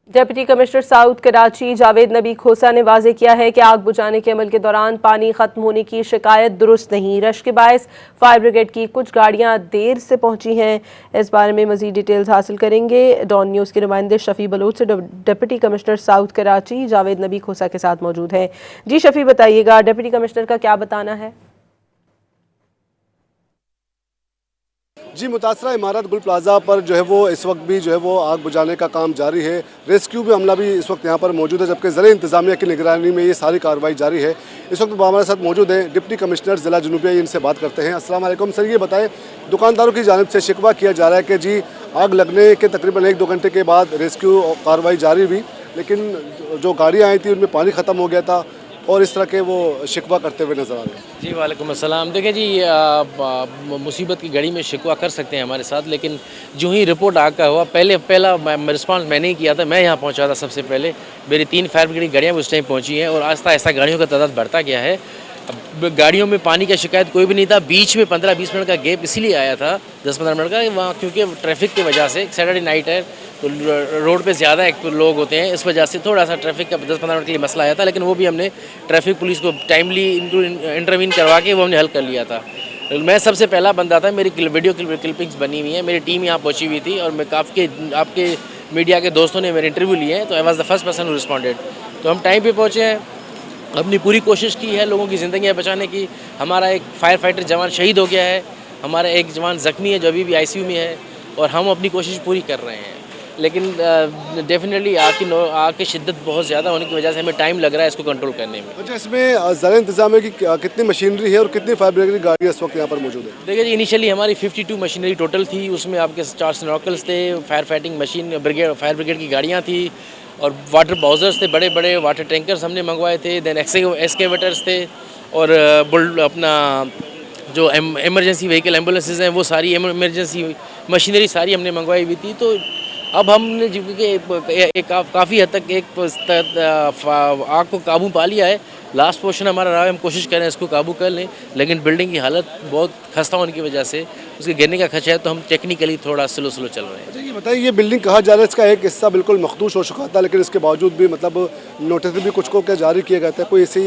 Deputy commissioner south Karachi Javed नबी खोसा ने वाजे किया है कि आग बुझाने के अमल के दौरान पानी खत्म होने की शिकायत दुरुस्त नहीं। रश के बायस फायर ब्रिगेड की कुछ गाड़ियां देर से पहुंची हैं। इस बारे में मजीद डिटेल्स हासिल करेंगे। डॉन न्यूज़ के नुमाइंदे शफी बलोच से deputy commissioner south Karachi Javed नबी खोसा के साथ मौजूद हैं। जी शफी, बताइएगा डिप्टी कमिश्नर का क्या बताना है? जी, मुतासरा इमारत गुल प्लाजा पर जो है वो इस वक्त भी जो है वो आग बुझाने का काम जारी है। रेस्क्यू भी अमला भी इस वक्त यहाँ पर मौजूद है, जबकि ज़िला इंतज़ामिया की निगरानी में ये सारी कार्रवाई जारी है। इस वक्त हमारे साथ मौजूद हैं डिप्टी कमिश्नर ज़िला जनूबिया, इनसे बात करते हैं। अस्सलाम वालेकुम सर, ये बताएं, दुकानदारों की जानिब से शिकवा किया जा रहा है कि जी आग लगने के तकरीबन 1-2 घंटे के बाद रेस्क्यू कार्रवाई जारी हुई, लेकिन जो गाड़ियाँ आई थी उनमें पानी ख़त्म हो गया था और इस तरह के वो शिकवा करते हुए नजर आ रहे हैं। जी वालेकुम अस्सलाम। देखिए जी, मुसीबत की घड़ी में शिकवा कर सकते हैं हमारे साथ, लेकिन जो ही रिपोर्ट आग का हुआ पहला रिस्पांस मैंने ही किया था। मैं यहाँ पहुँचा था सबसे पहले। मेरी 3 फायर ब्रिगेड की गाड़ियाँ उस टाइम पहुँची हैं और आहिस्ता आहिस्ता गाड़ियों का तादाद बढ़ता गया है। अब गाड़ियों में पानी का शिकायत कोई भी नहीं था। बीच में 15-20 मिनट का गैप इसीलिए आया था, 10-15 मिनट का, वहाँ क्योंकि ट्रैफिक की वजह से सैटरडे नाइट है तो रोड पे ज़्यादा लोग होते हैं, इस वजह से थोड़ा सा ट्रैफिक का 10-15 मिनट के लिए मसला आया था, लेकिन वो भी हमने ट्रैफिक पुलिस को टाइमली इंटरवीन करवा के वो हमने हल कर लिया था। मैं सबसे पहला बंदा था, मेरी वीडियो क्लिपिंग्स बनी हुई है, मेरी टीम यहाँ पहुँची हुई थी और मैं आपके मीडिया के दोस्तों ने मेरे इंटरव्यू लिए हैं, तो I was the first person who responded. तो हम टाइम पर पहुँचे हैं, अपनी पूरी कोशिश की है लोगों की ज़िंदगियाँ बचाने की। हमारा एक फायर फाइटर जवान शहीद हो गया है, हमारा एक जवान ज़ख्मी है जो अभी भी ICU में है, और हम अपनी कोशिश पूरी कर रहे हैं। लेकिन डेफिनेटली आग की शिद्दत बहुत ज़्यादा होने की वजह से हमें टाइम लग रहा है इसको कंट्रोल करने में। अच्छा, इसमें ज़िला इंतज़ामिया की कितनी मशीनरी है और कितनी फायर ब्रिगेड की गाड़ियाँ इस वक्त यहाँ पर मौजूद है? देखिए जी, इनिशियली हमारी 52 मशीनरी टोटल थी। उसमें आपके 4 स्नॉर्कल्स थे, fire fighting machine fire brigade की गाड़ियाँ थी और वाटर बाउजर्स थे, बड़े बड़े वाटर टैंकर्स हमने मंगवाए थे। देन एक्सकेवेटर्स थे और अपना जो एमरजेंसी व्हीकल एम्बुलेंसेज हैं वो सारी एमरजेंसी मशीनरी सारी हमने मंगवाई हुई थी। तो अब हमने क्योंकि काफ़ी हद तक आग को काबू पा लिया है। लास्ट पोर्शन हमारा रहा है, हम कोशिश करें इसको काबू कर लें, लेकिन बिल्डिंग की हालत बहुत खस्ता होने की वजह से उसके गिरने का खतरा है, तो हम टेक्निकली थोड़ा स्लो चल रहे हैं। अच्छा, ये बताइए, ये बिल्डिंग कहा जा रहा है इसका एक हिस्सा बिल्कुल मखदूश हो चुका था, लेकिन इसके बावजूद भी मतलब नोटिस भी कुछ को क्या जारी किया गया था, कोई ऐसी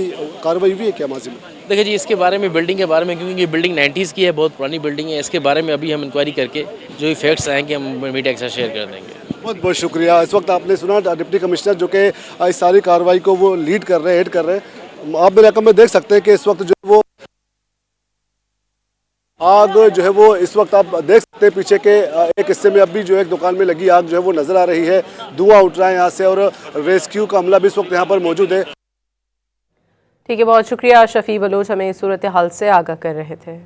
कार्रवाई हुई है क्या माजी में? देखिए जी, इसके बारे में बिल्डिंग के बारे में, क्योंकि ये बिल्डिंग 90s की है, बहुत पुरानी बिल्डिंग है, इसके बारे में अभी हम इंक्वायरी करके जो भी फैक्ट्स आएंगे हम मीडिया के साथ शेयर कर देंगे। बहुत बहुत शुक्रिया। इस वक्त आपने सुना डिप्टी कमिश्नर जो कि इस सारी कार्रवाई को वो लीड कर रहे हैं, हेड कर रहे हैं। आप मेरे रकम में देख सकते हैं कि इस वक्त जो वो आग जो है वो इस वक्त आप देख सकते हैं पीछे के एक हिस्से में अभी जो है एक दुकान में लगी आग जो है वो नजर आ रही है। धुआं उठ रहा है यहाँ से और रेस्क्यू का अमला भी इस वक्त यहाँ पर मौजूद है। ठीक है, बहुत शुक्रिया शफी बलोच, हमें सूरत हाल से आगाह कर रहे थे।